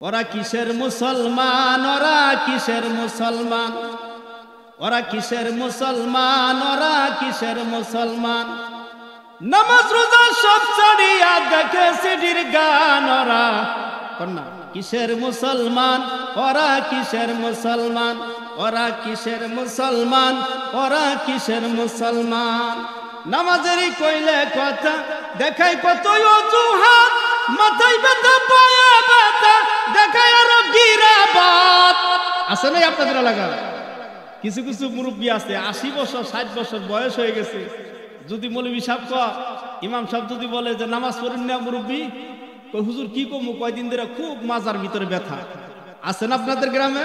ওরা কিসের মুসলমান, ওরা কিসের মুসলমান, ওরা কিসের মুসলমান, ওরা কিসের মুসলমান। নামাজ রোজা সব ছাড়িয়া দেখে সিডির গান। ওরা কন্যা কিসের মুসলমান, ওরা কিসের মুসলমান, ওরা কিসের মুসলমান, ওরা কিসের মুসলমান। নামাজেরই কইলে কথা দেখাই কত অজুহাত, মাথায় ব্যথা পায়ে ব্যথা দেখাই আরো গিরাবাত। আছে না আপনাদের এলাকা কিছু কিছু মুরব্বী আছে 80 বছর 60 বছর বয়স হয়ে গেছে, যদি মৌলভী সাহেব ইমাম সাহেব যদি বলে যে নামাজ পড়েন না মুরব্বী, হুজুর কি কমু কয়দিন ধরে খুব মাজার ভিতরে ব্যথা। আছেন আপনাদের গ্রামে?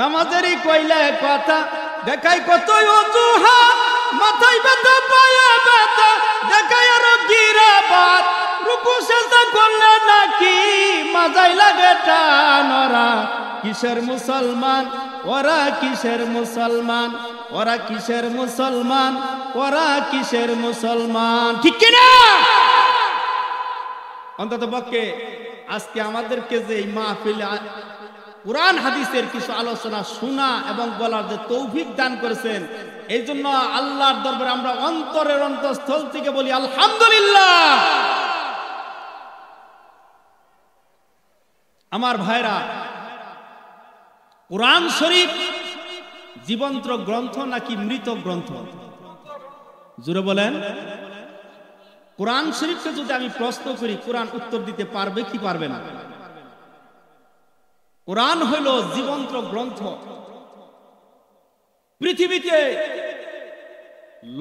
নামাজেরই কইলে কথা দেখাই কত অজুহাত, মাথায় ব্যথা পায়ে ব্যথা দেখাই আরো গিরাবাত। রুকু সিজদা করলে নাকি মাজাই লাগে টান। ওরা কিসের মুসলমান, ওরা কিসের মুসলমান, ওরা কিসের মুসলমান, ওরা কিসের মুসলমান। ঠিক কিনা? অন্তত পক্ষে আজকে আমাদেরকে যে এই মাহফিলে কুরআন হাদিসের কিছু আলোচনা শোনা এবং বলার যে তৌফিক দান করেছেন, এই জন্য আল্লাহর দরবারে আমরা অন্তরের অন্তঃস্থল থেকে বলি আলহামদুলিল্লাহ। আমার ভাইরা, কুরআন শরীফ জীবন্ত গ্রন্থ নাকি মৃত গ্রন্থ? জোরে বলেন। কুরআন শরীফকে যদি আমি প্রশ্ন করি, কুরআন উত্তর দিতে পারবে কি পারবে না? কুরআন হইল জীবন্ত গ্রন্থ। পৃথিবীতে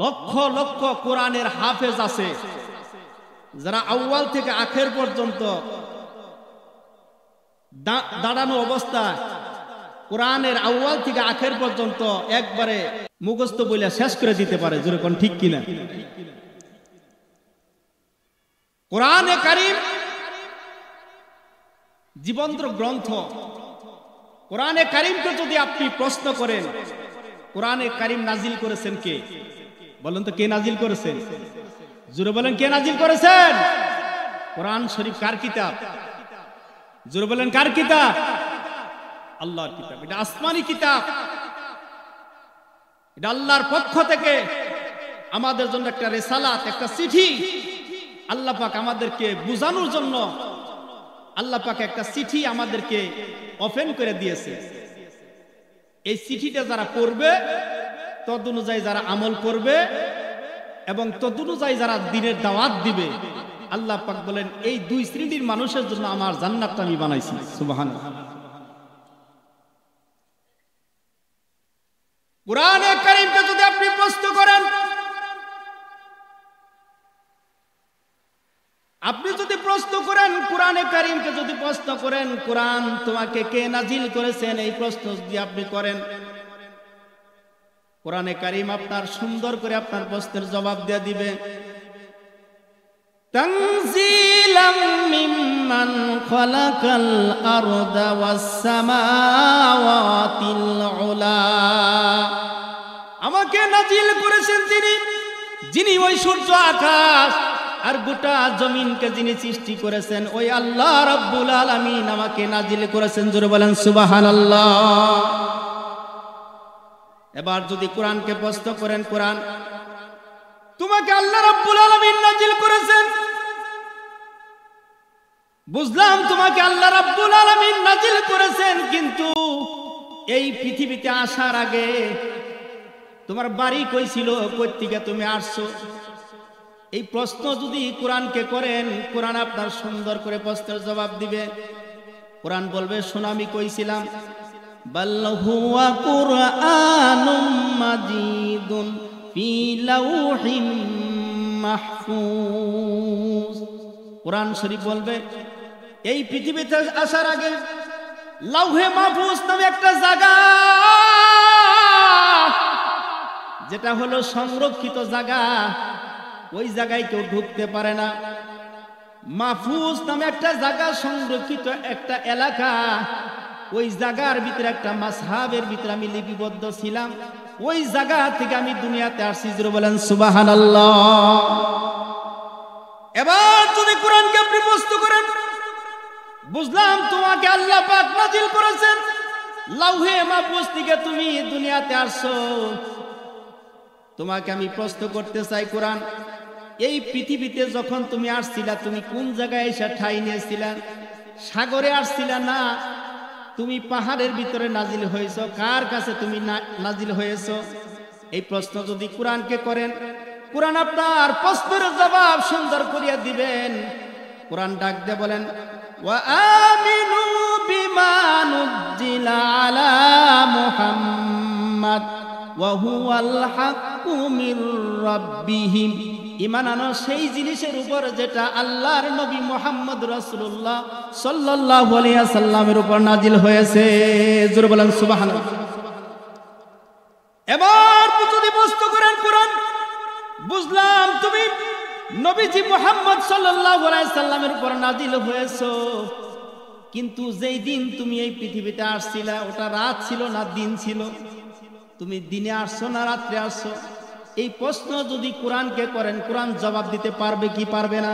লক্ষ লক্ষ কোরআনের হাফেজ আছে, যারা আউয়াল থেকে আখের পর্যন্ত দাঁড়ানো অবস্থায় কোরআনের আউয়াল থেকে আখের পর্যন্ত একবারে মুখস্থ বইলা শেষ করে দিতে পারে। যেরকম ঠিক কিনা? কোরআনে কারীম জীবন্ত গ্রন্থ। কোরআনে কারীমকে যদি আপনি প্রশ্ন করেন, কোরআনে কারীম নাজিল করেছেন কে? বলেন তো কে নাজিল করেছেন? জোরে বলেন কে নাজিল করেছেন? কোরআন শরীফ কার কিতাব? জোরে বলেন কার কিতাব? আল্লাহর কিতাব। এটা আসমানি কিতাব, এটা আল্লাহর পক্ষ থেকে আমাদের জন্য একটা রিসালাত, একটা চিঠি। আল্লাহ পাক আমাদেরকে বুঝানোর জন্য আল্লাহ পাক একটা চিঠি আমাদেরকে ওপেন করে দিয়েছে। এই চিঠিটা যারা পড়বে, তদ অনুযায়ী যারা আমল করবে এবং তদ অনুযায়ী যারা দ্বীনের দাওয়াত দিবে, আল্লাহ পাক বলেন এই দুই শ্রেণীর মানুষের জন্য আমার জান্নাতটা আমি বানাইছি। সুবহানাল্লাহ। কুরআনে কারীমকে যদি আপনি প্রশ্ন করেন, আপনি যদি প্রশ্ন করেন, কোরআনে কারীমকে যদি প্রশ্ন করেন, কোরআন তোমাকে কে নাজিল করেছেন, এই প্রশ্ন যদি আপনি করেন, কোরআনে কারীম আপনার সুন্দর করে আপনার প্রশ্নের জবাব দিয়ে দিবে। তানজিলাম মিম্মান খালাকাল আরদা ওয়াস সামাওয়াতিল উলা। আমাকে নাজিল করেছেন তিনি, যিনি ওই সূর্য আকাশ আর গোটা জমিনকে যিনি সৃষ্টি করেছেন, ওই আল্লাহ রাব্বুল আলামিন আমাকে নাজিল করেছেন। জোরে বলেন সুবহানাল্লাহ। এবার যদি কোরআনকে প্রশ্ন করেন, কোরআন তোমাকে আল্লাহ রাব্বুল আলামিন নাজিল করেছেন, বুঝলাম তোমাকে আল্লাহ রাব্বুল আলামিন নাজিল করেছেন, কিন্তু এই পৃথিবীতে আসার আগে তোমার বাড়ি কই ছিল, কই থেকে তুমি আসছো? এই প্রশ্ন যদি কোরআনকে করেন, কোরআন আপনার সুন্দর করে প্রশ্নের জবাব দিবে। কোরআন বলবে শোনো আমি কইছিলাম, বাল হুয়া কুরআনুম মাজিদুন ফি লাউহিম মাহফুজ। কোরআন শরীফ বলবে এই পৃথিবীতে আসার আগে লাউহে মাহফুজ নামে একটা জায়গা, যেটা হলো সংরক্ষিত জায়গা, ওই জায়গায় কেউ ঢুকতে পারে না। মাহফুজ নামে একটা জায়গা, সংরক্ষিত একটা এলাকা, ওই জায়গার ভিতরে একটা মাসহাবের ভিতরে আমি লিপিবদ্ধ ছিলাম, ওই জায়গা থেকে আমি দুনিয়াতে আসছি। জোরে বলেন সুবহানাল্লাহ। এবার যদি কোরআনকে আপনি প্রশ্ন করেন, বুঝলাম তোমাকে আল্লাহ পাক নাজিল করেছেন লাউহে মাহফুজ থেকে তুমি দুনিয়াতে আসছো। তোমাকে আমি প্রশ্ন করতে চাই, কোরআন এই পৃথিবীতে যখন তুমি আসছিলা তুমি কোন জায়গায় এসে ঠাঁই নিয়েছিলা? সাগরে আসছিলা না তুমি পাহাড়ের ভিতরে নাজিল হয়েছো? কার কাছে তুমি নাজিল হয়েছো? এই প্রশ্ন যদি কোরআনকে করেন, কোরআন আপনার প্রশ্নের জবাব সুন্দর করিয়া দিবেন। কোরআন ডাক দিয়ে বলেন, ওয়া আমিনু বিমা নুজ্জিলা আলা মুহাম্মাদ ওয়া হুয়াল হাক্কু মির রাব্বিহিম। ঈমান আনো সেই জিনিসের উপর যেটা আল্লাহর নবী মুহাম্মদ রাসূলুল্লাহ সাল্লাল্লাহু আলাইহি ওয়াসাল্লামের উপর নাজিল হয়েছে। জোরে বলেন সুবহানাল্লাহ। এবার যদি প্রশ্ন করেন কোরআন, বুঝলাম তুমি নবীজি মুহাম্মদ সাল্লাল্লাহু আলাইহি ওয়াসাল্লামের উপর নাজিল হয়েছো, কিন্তু যেই দিন তুমি এই পৃথিবীতে আসছিলা ওটা রাত ছিল না দিন ছিল? তুমি দিনে আসছো না রাত্রে আসছো? এই প্রশ্ন যদি কোরআনকে করেন, কোরআন জবাব দিতে পারবে কি পারবে না?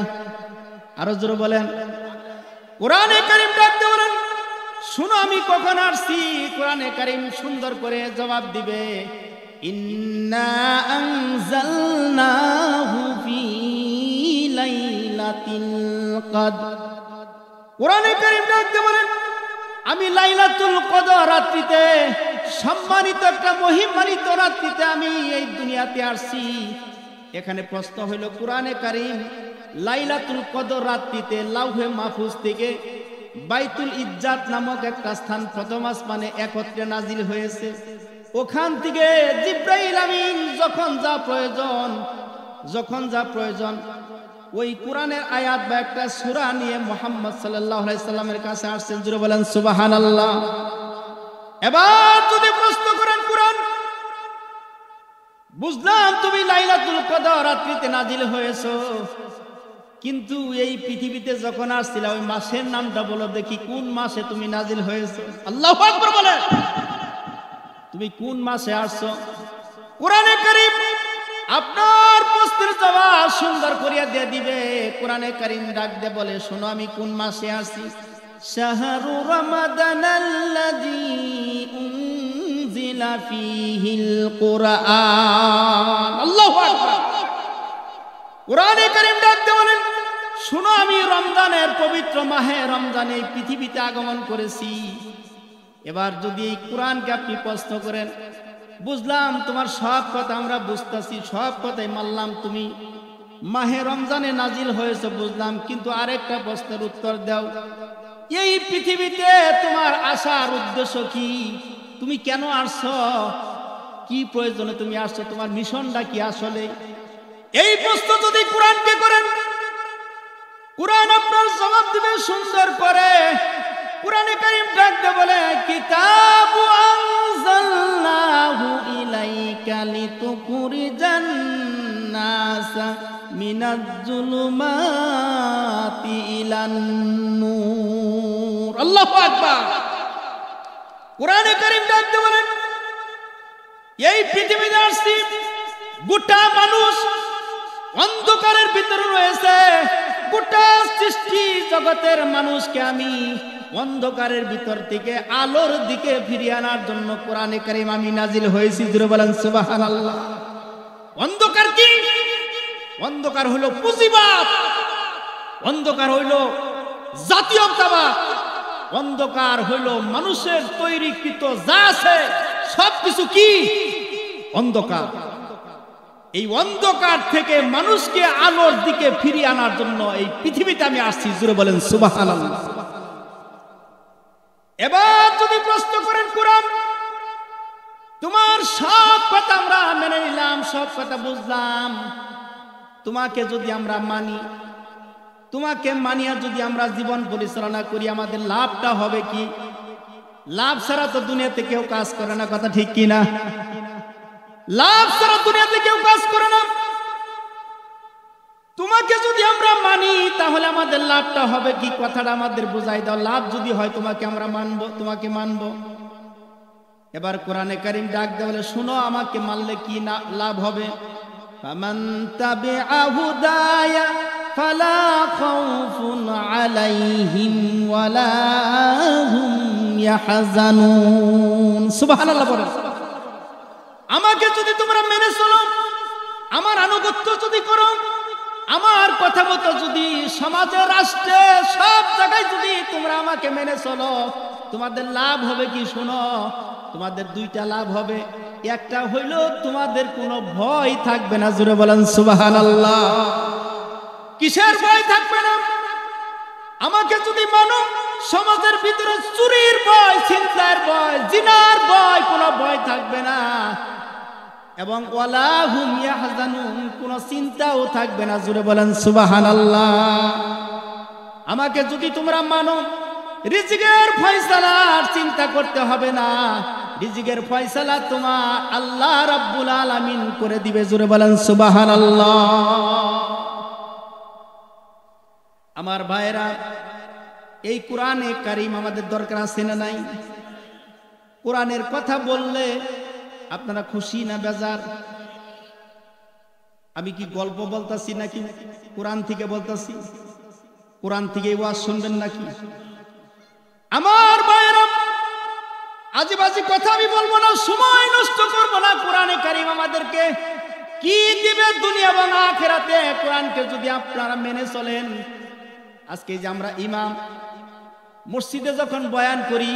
আরো জোরে বলেন। কোরআনে কারীম ডাকতে বলেন, শুনো আমি কখন আসছি। কোরআনে কারীম সুন্দর করে জবাব দিবে, ইন্না আনজালনাহু ফি লাইলাতিল কদর। কোরআনে কারীম ডাকতে বলেন, আমি লাইলাতুল কদর রাত্রিতে, সম্মানিত একটা মহিমান্বিত রাত্রিতে আমি এই দুনিয়াতে আসছি। এখানে প্রশ্ন হইল, কোরআনে কারীম লাইলাতুল কদর রাত্রিতে লাউহে মাহফুজ থেকে বাইতুল ইজ্জাত নামক একটা স্থান প্রথম আসমানে একত্রে নাজিল হয়েছে। ওখান থেকে জিবরাইল আমিন যখন যা প্রয়োজন ওই কোরআনের আয়াত বা একটা সূরা নিয়ে মুহাম্মদ সাল্লাল্লাহু আলাইহি সাল্লামের কাছে আসছেন। জোরে বলেন সুবহানাল্লাহ। এবার যদি প্রশ্ন করেন কোরআন, বুঝলাম তুমি লাইলাতুল কদর রাত্রিতে নাজিল হয়েছো, কিন্তু এই পৃথিবীতে যখন আসছিলা ওই মাসের নামটা বলো দেখি, কোন মাসে তুমি নাজিল হয়েছো? আল্লাহু আকবার বলেন। তুমি কোন মাসে আসছো? কোরআনে কারীম আপনার প্রশ্নের জবাব সুন্দর করিয়া দিয়ে দিবে। কোরআনে কারীম ডাক দিয়ে বলে, শোনো আমি কোন মাসে আসি। শাহরু রমাদানাল্লাযী উনজিলা ফীহিল কুরআন। আল্লাহু আকবার। কোরআনে কারীম ডাক দিয়ে বলেন, শোনো আমি রমজানের পবিত্র মাহে রমজানে এই পৃথিবীতে আগমন করেছি। এবার যদি এই কোরআনকে আপনি প্রশ্ন করেন, বুঝলাম তোমার সব কথা আমরা বুঝতেছি, সব কথাই মানলাম, তুমি মাহে রমজানে নাজিল হয়েছে বুঝলাম, কিন্তু আরেকটা প্রশ্নের উত্তর দাও, এই পৃথিবীতে তোমার আসার উদ্দেশ্য কি? তুমি কেন আসছো? কি প্রয়োজনে তুমি আসছো? তোমার মিশনটা কি আসলে? এই প্রশ্ন যদি কোরআনকে করেন, কোরআন আপনার জবাব দিবে সুন্দর করে। কোরআনে কারীম ডাকতে বলে, কিতাবু আনজালনাহু ইলাইকা লিতুখরিজান নাসা মিনাজ যুলুমাতি ইলান নূর। আল্লাহু আকবার। কোরআনে কারীম ডাকতে বলেন, এই পৃথিবীতে আসছি গোটা মানুষ অন্ধকারের ভিতরে রয়েছে। গোটা সৃষ্টি জগতের মানুষকে আমি অন্ধকারের ভিতর থেকে আলোর দিকে ফিরিয়ে আনার জন্য কোরআনে কারীম আমি নাজিল হয়েছি। জোরে বলেন সুবহানাল্লাহ। অন্ধকার কি? অন্ধকার হলো পুঁজিবাদ, অন্ধকার হইল জাতীয়তাবাদ, অন্ধকার হইল মানুষের তৈরিকৃত যা আছে সবকিছু কি অন্ধকার। এই অন্ধকার থেকে মানুষকে আলোর দিকে ফিরিয়ে আনার জন্য এই পৃথিবীতে আমি আসছি। জোরে বলেন সুবহানাল্লাহ। এবার যদি প্রশ্ন করেন কোরআন, তোমার সব কথা আমরা মেনে নিলাম, সব কথা বুঝলাম, তোমাকে যদি আমরা মানি, তোমাকে মানিয়া যদি আমরা জীবন পরিচালনা করি আমাদের লাভটা হবে কি? লাভ ছাড়া তো দুনিয়াতে কেউ কাজ করে না, কথা ঠিক কি না? লাভ ছাড়া দুনিয়াতে কেউ কাজ করে না। তোমাকে যদি আমরা মানি তাহলে আমাদের লাভটা হবে কি? কথাটা আমাদের বুঝাই দাও। লাভ যদি হয় তোমাকে আমরা মানবো, তোমাকে মানবো। এবার কোরআনে কারীম ডাক দেয় বলে, শুনো আমাকে মানলে কি লাভ হবে। ফামান তাবিআ হুদায়া ফালা খাউফুন আলাইহিম ওয়ালা হুম ইয়াহজানুন। সুবহানাল্লাহ বলেন। আমাকে যদি তোমরা মেনে চলো, আমার আনুগত্য যদি করো, আমার কথা মতো যদি সমাজে, রাষ্ট্রে, সব জায়গায় যদি তোমরা আমাকে মেনে চলো, তোমাদের লাভ হবে কি শোনো, তোমাদের দুইটা লাভ হবে। একটা হইল তোমাদের কোনো ভয় থাকবে না। জোরে বলেন সুবহানাল্লাহ। কিসের ভয় থাকবে না? আমাকে যদি মানো, সমাজের ভিতরে চুরির ভয়, ছিনতাইয়ের ভয়, জিনার ভয়, কোনো ভয় থাকবে না। এবং ওয়ালা হুম ইয়াহজানুন, কোনো চিন্তাও থাকবে না। জোরে বলেন সুবহানাল্লাহ। আমাকে যদি তোমরা মানো, রিজিকের ফয়সালার চিন্তা করতে হবে না। রিজিকের ফয়সালা তোমার আল্লাহ রাব্বুল আলামিন করে দিবে। জোরে বলেন সুবহানাল্লাহ। আমার ভাইরা, এই কোরআনে কারীম আমাদের দরকার আছে না নাই? কোরআনের কথা বললে আপনারা খুশি না বেজার? আমি কি গল্প বলতাছি নাকি কোরআন থেকে বলতাছি? কোরআন থেকে ওয়াজ শুনবেন নাকি? আমার ভাইরা, আজেবাজে কথা আমি বলবো না, সময় নষ্ট করব না। কোরআনে কারীম আমাদেরকে কি দিবে দুনিয়া এবং আখিরাতে, কোরআনকে যদি আপনারা মেনে চলেন। আজকে যে আমরা ইমাম, মসজিদে যখন বয়ান করি,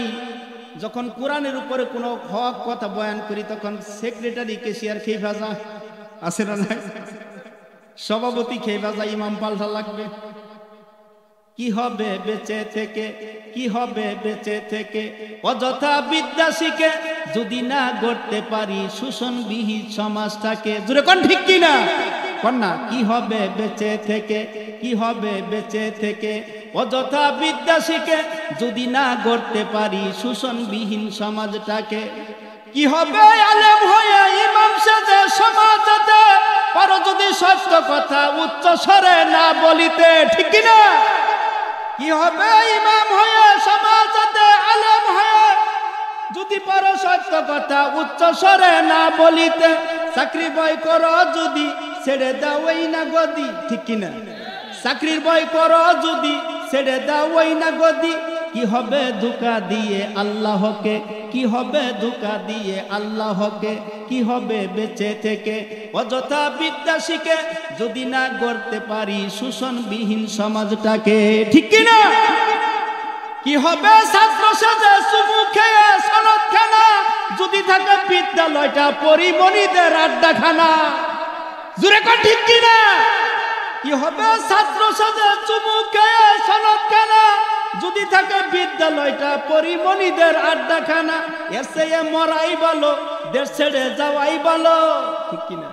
যখন কোরআনের উপরে কোনো হক কথা বয়ান করি, তখন সেক্রেটারি, ক্যাশিয়ার খেয়ে ভাজা আছে না নাই? সভাপতি খেয়ে ভাজা, ইমাম পাল্টা লাগবে। কি হবে বেঁচে থেকে, কি হবে বেঁচে থেকে, অযথা বিদ্যা শিখে যদি না গড়তে পারি শোষণবিহীন সমাজটাকে। জোরে কোন ঠিক কি না? কোন না? কি হবে বেঁচে থেকে, কি হবে বেঁচে থেকে, অযথা বিদ্যা শিখে যদি না গড়তে পারি শোষণবিহীন সমাজটাকে। কি হবে আলেম হয়ে ইমাম সেজে সমাজে পারো যদি সত্য কথা উচ্চ স্বরে না বলিতে, ঠিক কি না? কি হবে ইমাম হয়ে সমাজে আলেম হয়ে যদি পারো সত্য কথা উচ্চ স্বরে না বলিতে। চাকরি বই করো যদি ছেড়ে দাও ওই না গদি, ঠিক কি না? চাকরির বই করো যদি ছেড়ে দাও ওই না গদি। কি হবে ধোঁকা দিয়ে আল্লাহকে, কি হবে ধোঁকা দিয়ে আল্লাহকে, কি হবে বেঁচে থেকে অযথা বিদ্যা শিখে যদি না গড়তে পারি শোষণবিহীন সমাজটাকে, ঠিক কি না? কি হবে ছাত্র সেজে চুমু খেয়ে সনদ খানা যদি থাকে বিদ্যালয়টা পরিমণিদের আড্ডাখানা। জোরে কর ঠিক কি না? কি হবে ছাত্র সেজে চুমু খেয়ে সনদ খানা যদি থাকে বিদ্যালয়টা পরিমণিদের আড্ডাখানা। এর চেয়ে মরাই ভালো, দেশ ছেড়ে যাওয়াই ভালো, ঠিক কিনা?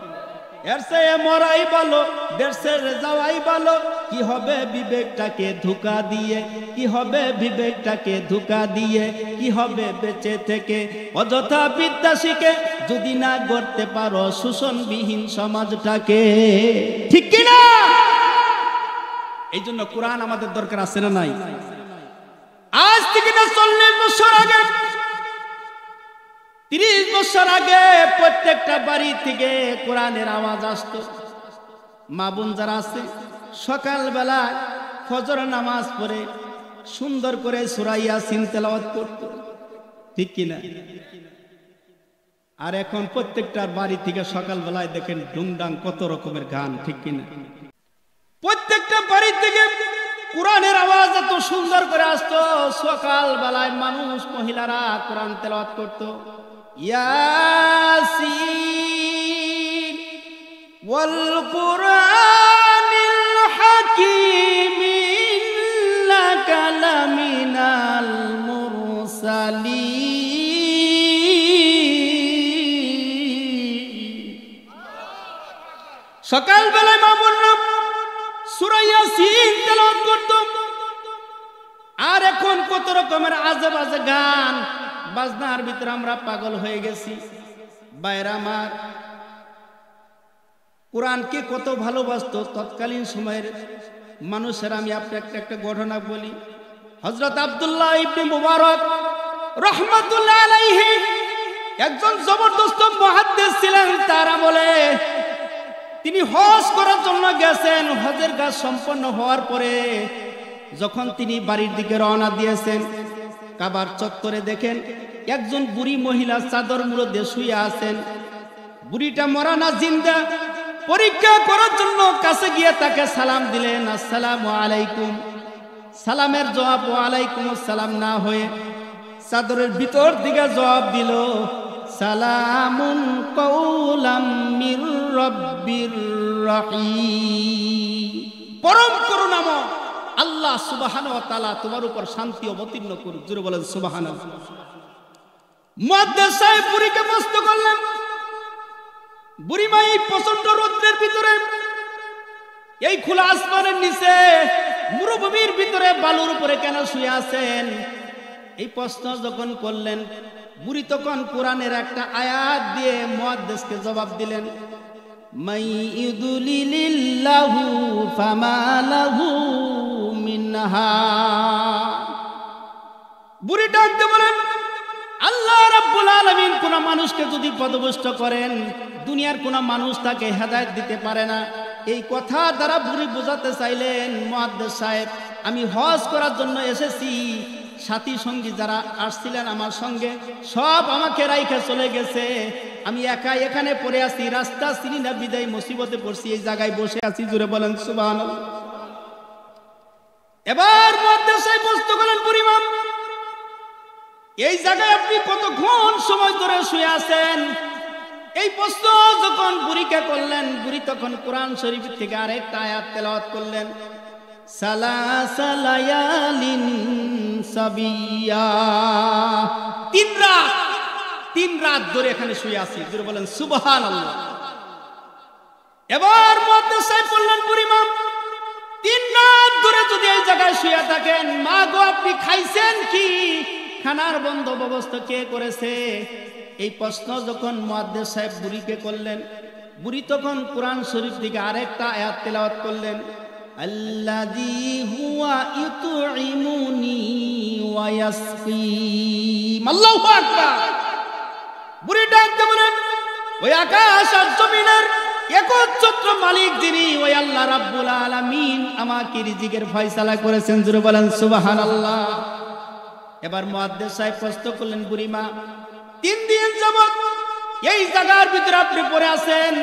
এর চেয়ে মরাই ভালো, দেশ ছেড়ে যাওয়াই ভালো। কি হবে বিবেকটাকে ধোঁকা দিয়ে, কি হবে বিবেকটাকে ধোঁকা দিয়ে, কি হবে বেঁচে থেকে অযথা বিদ্যা শিখে যদি না গড়তে পারো শোষণবিহীন সমাজটাকে, ঠিক কিনা? এই জন্য কোরআন আমাদের দরকার আছে না নাই? আজ থেকে না 40 বছর আগে, 30 বছর আগে প্রত্যেকটা বাড়ি থেকে কোরআনের আওয়াজ আসতো। মা বোন যারা আছে সকালবেলা ফজর নামাজ পড়ে সুন্দর করে সূরা ইয়াসিন তেলাওয়াত করত, ঠিক কিনা? আর এখন প্রত্যেকটা বাড়ি থেকে সকালবেলায় দেখেন ডুংডাং কত রকমের গান, ঠিক কিনা? প্রত্যেকটা বাড়ি থেকে কোরআনের আওয়াজ এত সুন্দর করে আসতো। সকাল বেলায় মানুষ, মহিলারা কোরআন তেলাওয়াত করত। ইয়াসিন ওয়াল কুরআনিল হাকীম ইন্নাকা লামিনাল মুরসালিন। সকাল বেলায় মা বোনরা সূরা ইয়াসিন তেলাওয়াত করত। আর এখন কত রকমের আজে বাজে গান বাজনার ভিতরে আমরা পাগল হয়ে গেছি। বাইরে আমার কোরআনকে কত ভালোবাসতো তৎকালীন সময়ের মানুষেরা। আমি আপনাকে একটা ঘটনা বলি। হযরত আব্দুল্লাহ ইবনে মুবারক রাহমাতুল্লাহ আলাইহি একজন জবরদস্ত মুহাদ্দিস ছিলেন। তারা বলে তিনি হজ করার জন্য গেছেন। হজের কাজ সম্পন্ন হওয়ার পরে যখন তিনি বাড়ির দিকে রওনা দিয়েছেন, কাবার চত্বরে দেখেন একজন বুড়ি মহিলা চাদর মুড়ো দিয়ে শুয়ে আছেন। বুড়িটা মরা না জিন্দা পরীক্ষা করার জন্য কাছে গিয়ে তাকে সালাম দিলেন, আসসালামু আলাইকুম। সালামের জবাব ওয়ালাইকুম আসসালাম না হয়ে চাদরের ভিতর দিকে জবাব দিল, সালামুন কওলাম মির রাব্বির রহিম। পরম করুণাময় আল্লাহ সুবহানাহু ওয়া তাআলা তোমার উপর শান্তি অবতীর্ণ করুন। জোরে বলেন সুবহানাল্লাহ। মুয়াদ্দিস সাহেব বুড়িকে মস্ত করলেন। বুড়িমা এই প্রচন্ড রৌদ্রের ভিতরে, এই খোলা আসমানের নিচে মরুভূমির ভিতরে বালুর উপরে কেন শুয়ে আছেন? এই প্রশ্ন যখন করলেন, বুড়ি তখন কোরআনের একটা আয়াত দিয়ে মুয়াদ্দিসকে জবাব দিলেন, মাই ইউদুলিলিল্লাহু ফামা লাহু মিনহা। বুড়ি ডাকতে বলেন, আল্লাহ রাব্বুল আলামিন কোন মানুষকে যদি পদভ্রষ্ট করেন, দুনিয়ার কোন মানুষ তাকে হেদায়েত দিতে পারে না। এই কথা দ্বারা বুড়ি বোঝাতে চাইলেন, মুয়াদ্দিস সাহেব আমি হজ করার জন্য এসেছি, সাথী সঙ্গী যারা আসছিলেন আমার সঙ্গে সব আমাকে রাইখা চলে গেছে, আমি একা এখানে পড়ে আছি, রাস্তা চিনি না বিদায় মুসিবতে পড়ছি, এই জায়গায় বসে আছি। জোরে বলেন সুবহানাল্লাহ। এবার মুয়াদ্দিস সাহেব প্রশ্ন করলেন, বুড়িমা এই জায়গায় আপনি কতক্ষণ সময় ধরে শুয়ে আছেন? এই প্রশ্ন যখন বুড়িকে করলেন, বুড়ি তখন কোরআন শরীফ থেকে আরেকটা আয়াত তেলাওয়াত করলেন, সালাসা লায়ালিন সাবিয়া। তিন রাত ধরে এখানে শুয়ে আছি। জোরে বলেন সুবহানাল্লাহ। এবার মুয়াদ্দিস সাহেব বললেন, বুড়িমা 3 রাত ধরে যদি এই জায়গায় শুয়ে থাকেন, মা গো আপনি খাইছেন কি? খানার বন্দোবস্ত কে করেছে? এই প্রশ্ন যখন মুয়াদ্দিস সাহেব বুড়িকে করলেন, বুড়ি তখন কোরআন শরীফ থেকে আরেকটা আয়াত তেলাওয়াত করলেন, আল্লাযী হুয়া ইউতঈমুনি ওয়া ইয়াসকিন। আল্লাহু আকবার। বুড়ি ডাকতে বলেন, ওই আকাশ আর জমিনের একচ্ছত্র মালিক যিনি, ওই আল্লাহ রাব্বুল আলামিন আমাকে রিজিকের ফয়সালা করেছেন। জোরে বলেন সুবহানাল্লাহ। এবার মুয়াদ্দিস সাহেব প্রশ্ন করলেন, বুড়িমা 3 দিন যাবত এই জায়গার ভিতরে আপনি পড়ে আছেন,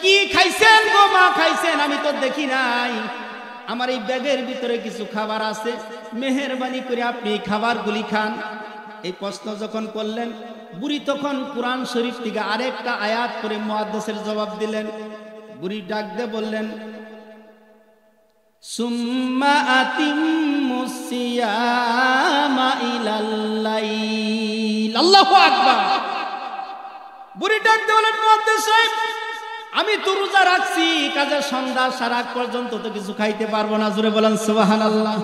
কি খাইছেন গো মা? খাইছেন? আমি তো দেখি নাই। আমার এই ব্যাগের ভিতরে কিছু খাবার আছে, মেহেরবানি করে আপনি এই খাবারগুলি খান। এই প্রশ্ন যখন করলেন, বুড়ি তখন কোরআন শরীফ থেকে আরেকটা আয়াত করে মুয়াদ্দিসের জবাব দিলেন। বুড়ি ডাক দিয়ে বললেন, সুম্মা আতিম্মুস সিয়ামা ইলাল লাইল। আল্লাহু আকবার। বুড়ি ডাক দিয়ে বলেন, মুয়াদ্দিস সাহেব আমি তো রোজা রাখছি, কাজে সন্ধ্যা সারা পর্যন্ত তো কিছু খাইতে পারবো না। জোরে বলেন সুবহানাল্লাহ।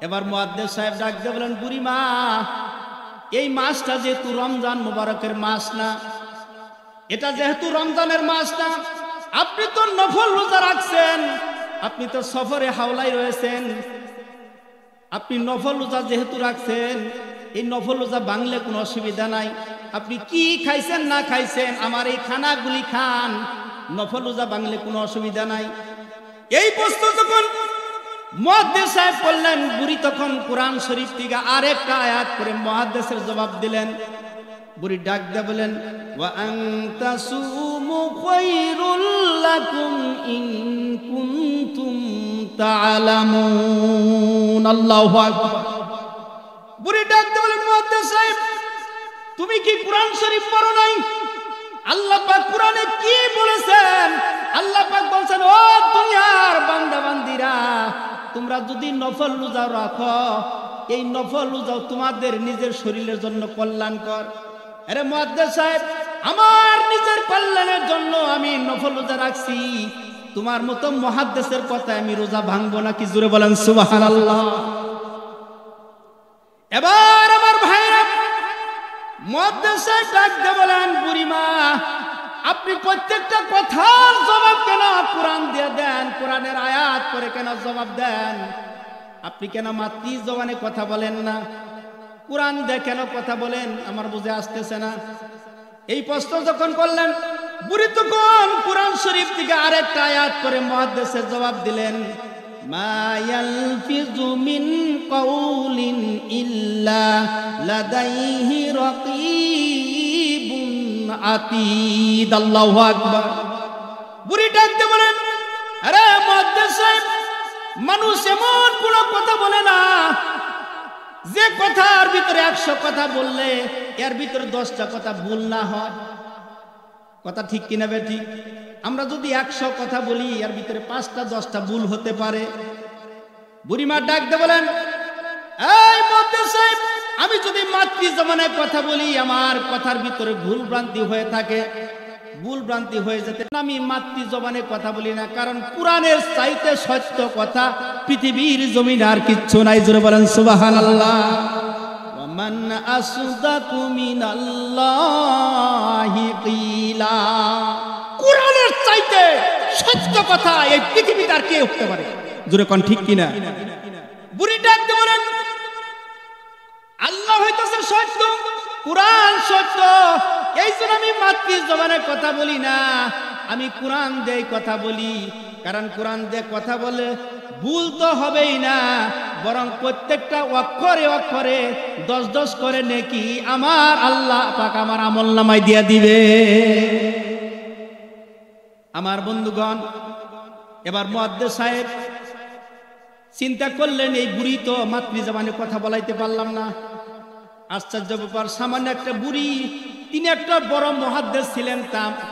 এবার মুয়াদ্দিস সাহেব ডাক দিয়ে বলেন, বুড়িমা এই মাসটা যেহেতু রমজান মুবারকের মাস না, এটা যেহেতু রমজানের মাস না, আপনি তো নফল রোজা রাখছেন, আপনি তো সফরে হাওলায় রয়েছেন, আপনি নফল রোজা যেহেতু রাখছেন, এই নফল রোজা ভাঙলে কোনো অসুবিধা নাই। আপনি কি খাইছেন না খাইছেন আমার এই খানাগুলি খান, নফল রোজা ভাঙলে কোনো অসুবিধা নাই। এই প্রশ্ন যখন মুয়াদ্দিস সাহেব বললেন, বুড়ি তখন কোরআন শরীফ থেকে আরেকটা আয়াত করে মুয়াদ্দিসের জবাব দিলেন। বুড়ি ডাক দিয়ে বলেন, ওয়া আনতা সুমু খায়রুল লাকুম ইন কুনতুম তা'লামুন। আল্লাহু আকবার। বুড়ি ডাক দিয়ে বলেন, মুয়াদ্দিস সাহেব তুমি কি কোরআন শরীফ পড়ো নাই? আল্লাহ পাক কোরআনে কি বলেছেন? আল্লাহ পাক বলেন, ও দুনিয়ার বান্দা বান্দিরা, তোমরা যদি নফল রোজা রাখো, এই নফল রোজা তোমাদের নিজের শরীরের জন্য কল্যাণকর। আরে মুয়াদ্দিস সাহেব আমার নিজের কল্যাণের জন্য আমি নফল রোজা রাখছি, তোমার মতো মুহাদ্দিসের কথায় আমি রোজা ভাঙবো নাকি? জোরে বলেন সুবহানাল্লাহ। এবার আমার ভাইরা মুয়াদ্দিস সাহেব ডাক দিয়ে বলেন, বুড়িমা আপনি প্রত্যেকটা কথার জবাব কেন কোরআন দিয়ে দেন? কোরআনের আয়াত করে কেন জবাব দেন? আপনি কেন মাতৃ জবানে কথা বলেন না? কোরআন দিয়ে কেন কথা বলেন? আমার বুঝে আসতেছে না। এই প্রশ্ন যখন করলেন, বুড়ি তখন কুরআন শরীফ থেকে আরেকটা আয়াত করে মুহাদ্দিসের জবাব দিলেন, মা ইয়ালফিযু মিন কাউলিন ইল্লা লাদাইহি রাকীবুন আতীদ। আল্লাহু আকবার। বুড়ি ডাকতে বলেন, আরে মুহাদ্দিস সাহেব, মানুষ এমন কোন কথা বলে না যে কথার ভিতরে 100 কথা বললে এর ভিতরে 10টা কথা ভুল না হয়। কথা ঠিক কিনা বেঠিক? আমরা যদি 100 কথা বলি এর ভিতরে 5টা 10টা ভুল হতে পারে। বুড়িমা ডাকতে বলেন, এই মুহাদ্দিস সাহেব, আমি যদি মাতৃ জবানে কথা বলি আমার কথার ভিতরে ভুল ভ্রান্তি হয়ে থাকে, ভুল ভ্রান্তি হয়ে যেতে আমি মাতৃ জবানে কথা বলি না, কারণ কুরআনের চাইতে সত্য কথা পৃথিবীর জমিনে আর কিচ্ছু নাই। জোরে বলেন সুবহানাল্লাহ। ওয়া মান আসদাকু মিনাল্লাহি কিলা। কুরআনের চাইতে সত্য কথা এই পৃথিবীতে আর কে হতে পারে? জোরে কোন ঠিক কিনা? বুড়ি ডাকতে বলেন, আল্লাহ হইতেছে সত্য, কুরআন সত্য, এই জন্য আমি মাতৃ জবানে কথা বলি না, আমি কুরআন দিয়ে কথা বলি। কারণ কুরআন দিয়ে কথা বলে ভুল তো হবেই না, বরং প্রত্যেকটা অক্ষরে অক্ষরে 10 করে নেকি আমার আল্লাহ পাক আমার আমলনামায় দিয়ে দিবে। আমার বন্ধুগণ, এবার মুহাদ্দিস সাহেব চিন্তা করলেন, এই বুড়ি তো মাতৃ জবানে কথা বলাইতে পারলাম না। আশ্চর্য ব্যাপার, সামান্য একটা বুড়ি, তিনি একটা বড় মুহাদ্দিস ছিলেন,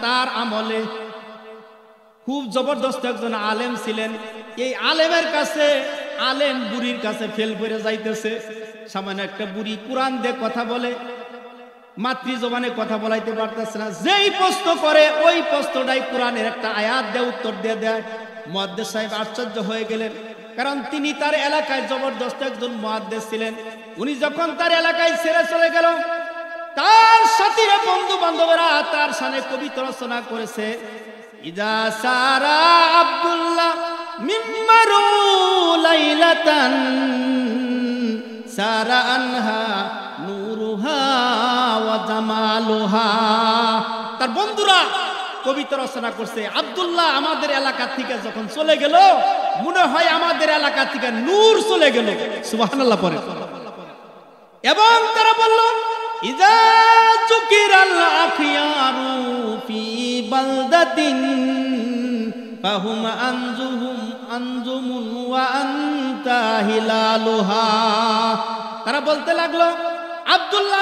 তার আমলে খুব জবরদস্ত একজন আলেম ছিলেন। এই আলেমের কাছে, আলেম বুড়ির কাছে ফেল করে যাইতেছে। সামান্য একটা বুড়ি কুরআন দিয়ে কথা বলে, মাতৃ জবানে কথা বলাইতে পারতেছে না। যেই প্রশ্ন করে ওই প্রশ্নটাই কুরআনের একটা আয়াত দিয়ে উত্তর দিয়ে দেয়। মুহাদ্দিস সাহেব আশ্চর্য হয়ে গেলেন, কারণ তিনি তার এলাকায় জবরদস্ত একজন মুহাদ্দিস ছিলেন। উনি যখন তার এলাকায় ছেড়ে চলে গেল, তার সাথীরা বন্ধু বান্ধবরা তার সামনে কবিতা রচনা করেছে, ইদা সারা আব্দুল্লাহ মিম্মারু লাইলাতান সারা আনহা নূরুহা ওয়া জামালুহা। তার বন্ধুরা কবিতা রচনা করছে, আব্দুল্লাহ আমাদের এলাকা থেকে যখন চলে গেল মনে হয় আমাদের এলাকা থেকে নূর চলে গেল। সুবহানাল্লাহ পড়ে। এবং তারা বলল, ইজা যুকিরাল আখিয়ারু ফি বালদাতিন ফাহুম আনজুমুন ওয়া আনতা হিলালুহা। তারা বলতে লাগলো, আব্দুল্লাহ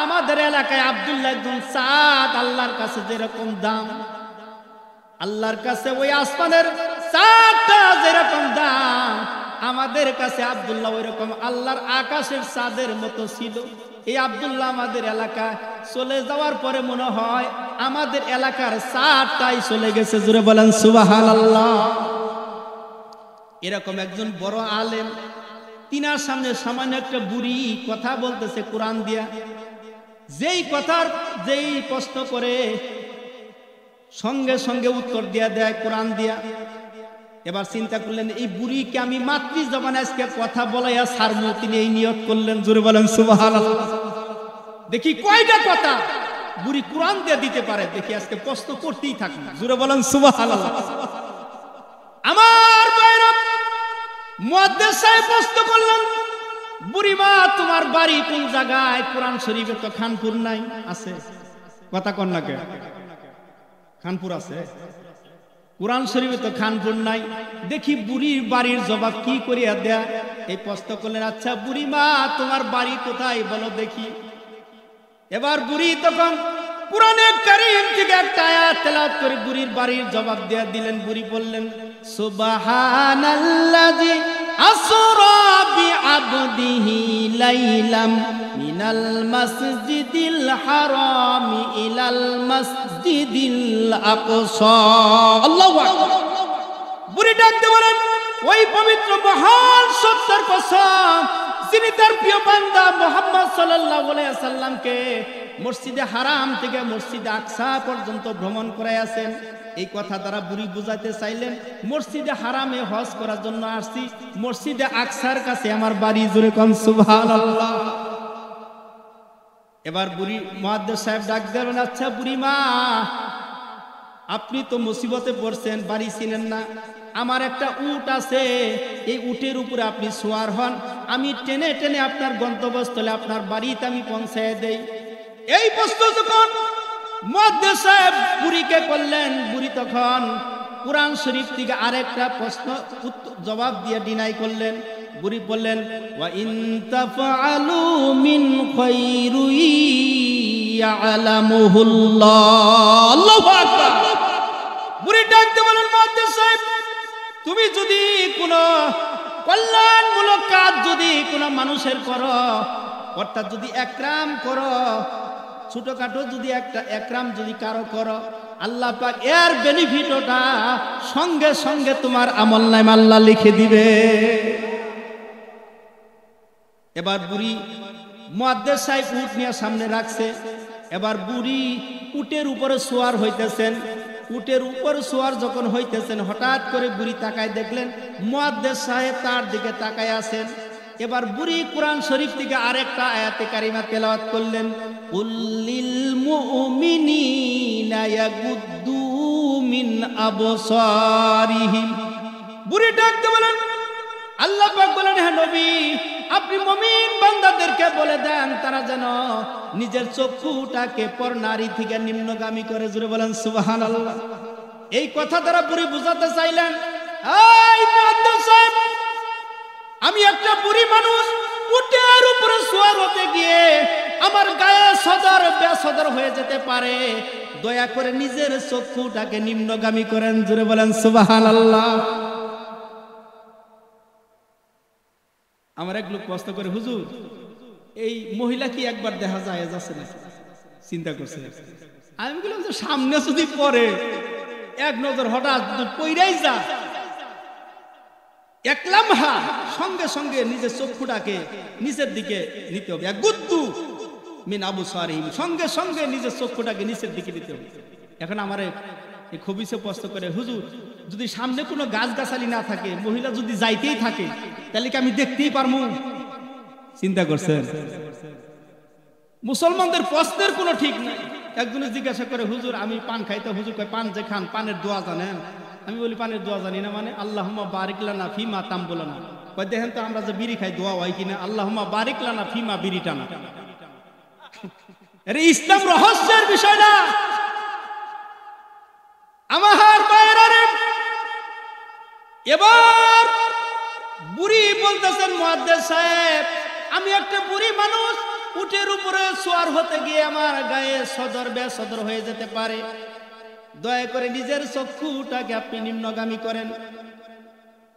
আমাদের এলাকায় আব্দুল্লাহ একজন চাঁদ, আল্লাহর কাছে যেরকম দাম, আল্লাহর কাছে ওই আসমানের চাঁদটা যেরকম দাম, আমাদের কাছে আব্দুল্লাহ ওই রকম আল্লাহর আকাশের চাঁদের মতো ছিল। এই আব্দুল্লাহ আমাদের এলাকায় চলে যাওয়ার পরে মনে হয় আমাদের এলাকার চাঁদটাই চলে গেছে। জোরে বলেন সুবহানাল্লাহ। এরকম একজন বড় আলেম, তিনার সামনে সামান্য একটা বুড়ি কথা বলতেছে কুরআন দিয়া। যেই প্রশ্ন করে সঙ্গে সঙ্গে উত্তর দিয়া দেয় কুরআন দিয়া। এবার চিন্তা করলেন, এই বুড়িকে আমি মাতৃ জবানে আজকে কথা বলাইয়া ছাড়বো। তিনি এই নিয়ত করলেন। জোরে বলেন সুবহানাল্লাহ। দেখি কয়টা কথা বুড়ি কুরআন দিয়ে দিতে পারে, দেখি আজকে প্রশ্ন করতেই থাকবে। জোরে বলেন সুবহানাল্লাহ। আমার ভাইরা, মুহাদ্দিস সাহেব প্রশ্ন করলেন, বুড়িমা তোমার বাড়ি কোন জায়গায়? কোরআন শরীফে তো খানপুর নাই। আছে? কথা কন না কে? খানপুর আছে? কোরআন শরীফে তো খানপুর নাই। দেখি বুড়ির বাড়ির জবাব কি করিয়া দেয়া। এই প্রশ্ন করলেন, আচ্ছা বুড়িমা তোমার বাড়ি কোথায় বলো দেখি। এবার বুড়ি তখন কুরআনে কারীম থেকে একটা আয়াত তেলাওয়াত করে বুড়ির বাড়ির জবাব দেয়া দিলেন। বুড়ি বললেন, সুবহানাল্লাযী আসরা বিআবদিহি লাইলাম মিনাল মাসজিদিল হারামি ইলাল মাসজিদিল আকসা। আল্লাহু আকবার। বুড়ি ডাকতে বলেন, ওই পবিত্র মহান সত্তার কসম, যিনি তার প্রিয় বান্দা মুহাম্মদ সাল্লাল্লাহু আলাইহি সাল্লামকে মসজিদে হারাম থেকে মসজিদে আকসা পর্যন্ত ভ্রমণ করাইয়াছেন। এই কথা দ্বারা বুড়ি বুঝাতে চাইলেন, মসজিদে হারামে হজ করার জন্য আসছি, মসজিদে আকসার কাছে আমার বাড়ি। জোরে কোন সুবহানাল্লাহ। এবার বুড়ি মুহাদ্দিস সাহেব ডাক দেবেন, আচ্ছা বুড়ি মা, আপনি তো মুসিবতে পড়ছেন, বাড়ি চিনেন না, আমার একটা উট আছে, এই উটের উপরে আপনি সওয়ার হন, আমি টেনে টেনে আপনার গন্তব্যস্থলে আপনার বাড়িতে আমি পৌঁছায় দেই। এই প্রশ্ন যখন মুহাদ্দিস সাহেব বুড়িকে করলেন, বুড়ি তখন কুরআন শরীফ থেকে আরেকটা প্রশ্ন জবাব দিয়ে ডিনাই করলেন। বুড়ি বললেন, ওয়া ইন তাফআলু মিন খায়রুই ইয়ালামুহুল্লাহ। আল্লাহু আকবার। বুড়ি ডাকতে বলেন, মুহাদ্দিস সাহেব, তুমি যদি কোনো কল্যাণমূলক কাজ যদি কোনো মানুষের করো, অর্থাৎ যদি একরাম করো, ছোটখাটো যদি একটা একরাম যদি কারো করো, আল্লাহ পাক এর বেনিফিটটা সঙ্গে সঙ্গে তোমার আমলনামায় আল্লাহ লিখে দিবে। এবার বুড়ি মুহাদ্দিস সাহেব উট নিয়ে সামনে রাখছে। এবার বুড়ি উটের উপরে সওয়ার হইতেছেন। উটের উপর সওয়ার যখন হইতেছেন, হঠাৎ করে বুড়ি তাকায় দেখলেন মুহাদ্দিস সাহেব তার দিকে তাকায় আছেন। এবার বুড়ি কুরআন শরীফ থেকে আরেকটা আয়াতে কারিমা তেলাওয়াত করলেন, কুল্লিল মুমিনিনা ইয়াগুদ্দু মিন আবসারিহিম। বুড়ি ডাকতে বলেন, আল্লাহ পাক বলেন, হে নবী, আপনি মুমিন বান্দাদেরকে বলে দেন তারা যেন নিজের চক্ষুটাকে পর নারী থেকে নিম্নগামী করে। জোরে বলেন সুবহানাল্লাহ। এই কথা দ্বারা বুড়ি বুঝাতে চাইলেন, এই মুহাদ্দিস সাহেব, আমি একটা বুড়ি মানুষ, উটের উপরে সওয়ার হতে গিয়ে আমার গায়ে সদর বেসদর হয়ে যেতে পারে, দয়া করে নিজের চক্ষুটাকে নিম্নগামী করেন। জোরে বলেন সুবহানাল্লাহ। আমার এক লোক প্রশ্ন করে, হুজুর, এই মহিলা কি একবার দেখা যায় যাচ্ছে না? চিন্তা করছে। আমি বললাম যে সামনে যদি পড়ে এক নজর হঠাৎ পইরাই যা, এক লামহা সঙ্গে সঙ্গে নিজের চক্ষুটাকে নিচের দিকে নিতে হবে। গুদ্দু মিন আবসারিহিম, সঙ্গে সঙ্গে নিজের চক্ষুটাকে নিচের দিকে নিতে হবে। এখন আমার এই খবিসে প্রশ্ন করে, হুজুর, যদি সামনে কোনো গাছগাছালি না থাকে, মহিলা যদি যাইতেই থাকে, তাহলে কি আমি দেখতেই পারবো? চিন্তা করছেন? মুসলমানদের প্রশ্নের কোনো ঠিক নাই। একজনে জিজ্ঞাসা করে, হুজুর, আমি পান খাইতে। হুজুর কয়, পান যে খান, পানের দোয়া জানেন? আমি বলি, পানের দোয়া জানি না মানে? আল্লাহুম্মা বারিক লানা ফিমা তাম্বুলানা। কয়, দেখেন তো আমরা যে বিড়ি খাই দোয়া হয় কিনা, আল্লাহুম্মা বারিক লানা ফিমা বিড়িটানা। আরে ইসলাম রহস্যের বিষয় না আমার ভাইরা রে। এবার বুড়ি বলতেছেন, মুহাদ্দিস সাহেব, আমি একটা বুড়ি মানুষ, উটের উপরে সওয়ার হতে গিয়ে আমার গায়ে সদর বেসদর হয়ে যেতে পারে, দয়া করে নিজের চক্ষুটাকে আপনি নিম্নগামী করেন।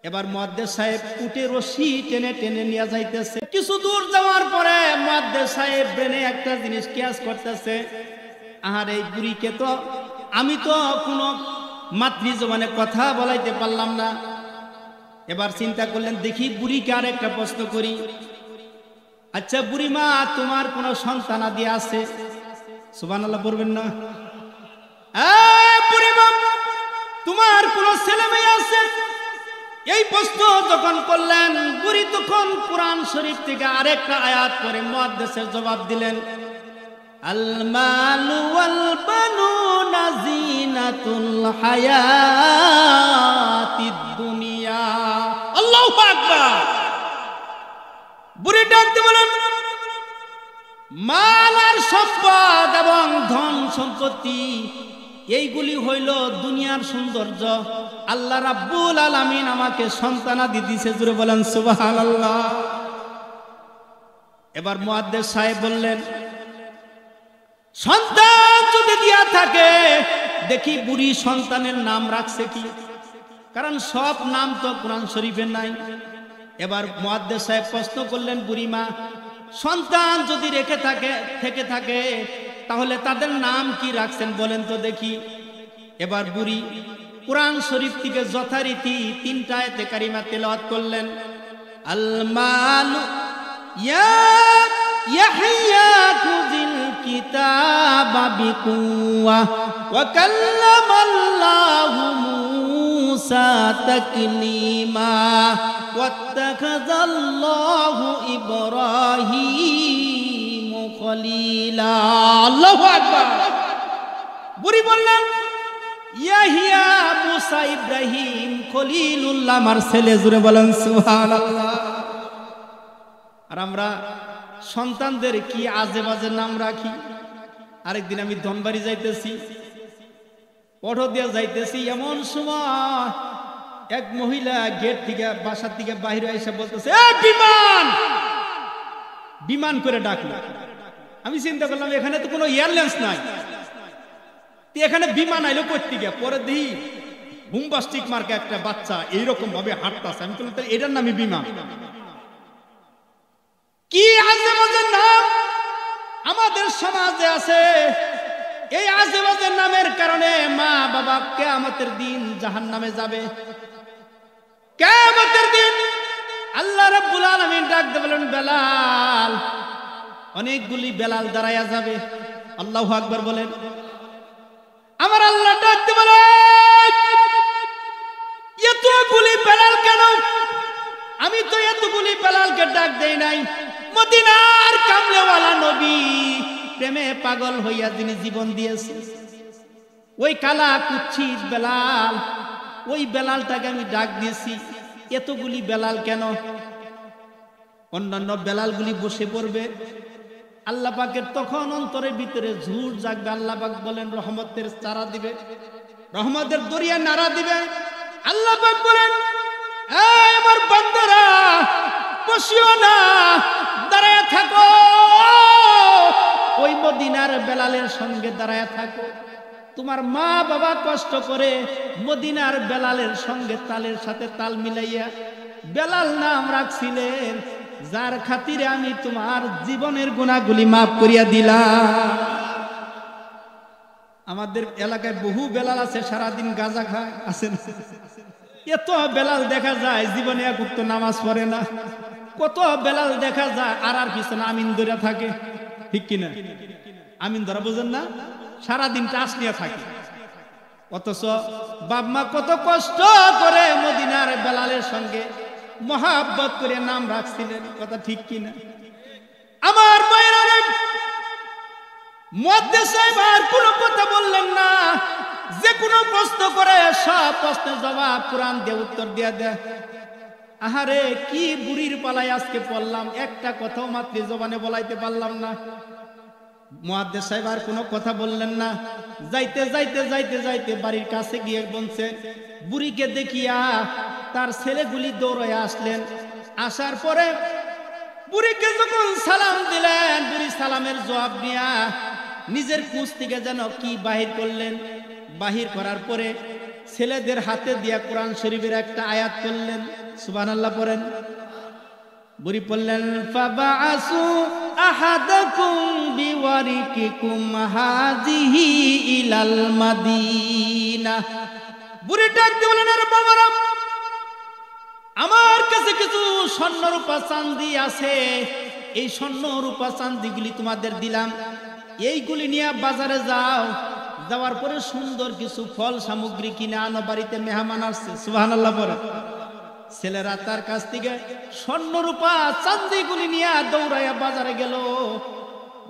এবার মুহাদ্দিস সাহেব উটের রশি টেনে টেনে নিয়ে যাইতেছে। কিছু দূর যাওয়ার পরে মুহাদ্দিস সাহেব ব্রেনে একটা জিনিস কিয়াস করতেছে, আহার এই বুড়িকে তো আমি তো কোনো মাতৃ জবানে কথা বলাইতে পারলাম না। এবার চিন্তা করলেন, দেখি বুড়িকে আর একটা প্রশ্ন করি, আচ্ছা বুড়ি মা, তোমার কোনো সন্তানাদি আছে? সুবহানাল্লাহ পড়বেন না? বুড়ি মা, তোমার কোনো ছেলে মেয়ে আছে? এই প্রশ্ন যখন করলেন, বুড়ি তখন কুরআন শরীফ থেকে আরেকটা আয়াত পড়ে মুহাদ্দিসের জবাব দিলেন, আল মালু ওয়াল বানুনা জিনাতুল হায়াতিদ দুনিয়া। আল্লাহু আকবার। বুড়ি ডাকতে বলেন, মাল আর সম্পদ এবং ধন সম্পত্তি এইগুলি হইল দুনিয়ার সৌন্দর্য। আল্লাহ রাব্বুল আলামিন আমাকে সন্তানাদি দিয়েছে। জোরে বলেন সুবহানাল্লাহ। এবার মুহাদ্দিস সাহেব বললেন, সন্তান যদি দিয়া থাকে, দেখি বুড়ি সন্তানের নাম রাখছে কি, কারণ সব নাম তো কোরআন শরীফে নাই। এবার মুহাদ্দিস সাহেব প্রশ্ন করলেন, বুড়ি মা, সন্তান যদি রেখে থাকে তাহলে তাদের নাম কি রাখছেন বলেন তো দেখি। এবার বুড়ি কুরআন শরীফ থেকে যথারীতি তিনটা আয়াতে কারিমা তেলাওয়াত করলেন, আল মালু ইয়াহইয়া খুযিল কিতাবা বিকুওয়া ওয়া কাল্লামাল্লাহু মুসা তাকলিমা ওয়াত্তাখাযাল্লাহু ইব্রাহিম খলিলা। আল্লাহু আকবার। বুড়ি বললেন, ইয়াহিয়া মুসা ইব্রাহিম খলিলুল্লাহ আমার ছেলে। জুড়ে বলেন সুবহানাল্লাহ। আর আমরা সন্তানদের কি আজে বাজে নাম রাখি। আরেকদিন আমি ধনবাড়ি যাইতেছি, অটো দিয়ে যাইতেছি, এমন সময় এক মহিলা গেট থেকে বাসার থেকে বাইরে এসে বলতেছে, বিমান বিমান করে ডাকলো। আমি চিন্তা করলাম এখানে তো কোনো এয়ারলাইন্স নাই, এখানে বিমান আইলো করতে গিয়ে। পরে দেখি বুম্বাস্টিক মার্কে একটা বাচ্চা এইরকম ভাবে হাঁটতেছে। আমি বললাম এটার নামই বিমান। কি আজে বাজে নাম আমাদের সমাজে আছে। এই আজে বাজে নামের কারণে মা বাবা কিয়ামতের দিন জাহান্নামে যাবে। কিয়ামতের দিন আল্লাহ রাব্বুল আলামিন ডাক দিয়ে বলেন, বেলাল। অনেকগুলি বেলাল দাঁড়ায়া যাবে। আল্লাহু আকবার বলেন। আমার আল্লাহ ডাক দিয়ে বলেন, এতগুলি বেলাল কেন? আমি তো এতগুলি বেলালকে ডাক দেই নাই। মদিনার কামলেওয়ালা নবী প্রেমে পাগল হইয়া যিনি জীবন দিয়েছে, ওই কালা কুচ্ছিত বেলাল, ওই বেলালটাকে আমি ডাক দিয়েছি। এতগুলি বেলাল কেন? অন্যান্য বেলালগুলি বসে পড়বে। আল্লাহ পাকের তখন অন্তরের ভিতরে ঝুট জাগবে। আল্লাহ পাক বলেন রহমতের চারা দিবে, রহমতের দরিয়া নাড়া দিবে। আল্লাহ পাক বলেন, এই আমার বান্দারা বসিও না, দাঁড়ায় থাকো। ওই মদিনার বেলালের সঙ্গে দাঁড়ায় থাকো। তোমার মা বাবা কষ্ট করে মদিনার বেলালের সঙ্গে তালের সাথে তাল মিলাইয়া বেলাল নাম রাখছিলেন, যার খাতিরে আমি তোমার জীবনের গুনাহগুলি মাফ করিয়া দিলাম। আমাদের এলাকায় বহু বেলাল আছে, সারাদিন গাঁজা খায়, আছেন। এত বেলাল দেখা যায় জীবনে এক ওয়াক্ত নামাজ পড়ে না। কত বেলাল দেখা যায় আর পিছনে আমিন ধরে থাকে, ঠিক কিনা? আমিন ধরা বোঝেন না? সারাদিন টাস নিয়ে থাকে। অথচ বাপ মা কত কষ্ট করে মদিনার বেলালের সঙ্গে মহাব্বত করে নাম রাখছিলেন, কথা ঠিক কিনা? আমার মায়েরা মুহাদ্দিস সাহেব আর কোনো কথা বললেন না। যে কোনো প্রশ্ন করে সব প্রশ্নের জবাব কোরআন দিয়ে উত্তর দিয়ে দেয়। আহারে কি বুড়ির পালায় আজকে পড়লাম, একটা কথাও মাত্র জবানে বলাইতে পারলাম না। মুহাদ্দিস সাহেব আর কোনো কথা বললেন না। যাইতে যাইতে যাইতে যাইতে বাড়ির কাছে গিয়ে বলছে, বুড়িকে দেখিয়া তার ছেলেগুলি দৌড়ায় আসলেন। আসার পরে বুড়িকে যখন সালাম দিলেন, বুড়ি সালামের জবাব নিয়া নিজের কুচ থেকে যেন কি বাহির করলেন। বাহির করার পরে ছেলেদের হাতে দিয়া কোরআন শরীফের একটা আয়াত করলেন। সুবহানাল্লাহ পড়েন। বুড়ি বললেন, ফাবাআসু আহাদাকুম বিওয়ারিকিকুম হাযিহি ইলাল মাদিনা। বুড়ি ডাক দিয়ে বলেন, আরে বাবারা, আমার কাছে কিছু স্বর্ণ রূপা চাঁদি আছে। এই স্বর্ণ রূপা চাঁদিগুলি তোমাদের দিলাম, এইগুলি নিয়ে বাজারে যাও। যাওয়ার পরে সুন্দর কিছু ফল সামগ্রী কিনে আনো, বাড়িতে মেহমান আসছে। সুবহানাল্লাহ পড়েন। ছেলেরা তার কাছ থেকে স্বর্ণ রূপা চাঁদিগুলি নিয়ে দৌড়াইয়া বাজারে গেল।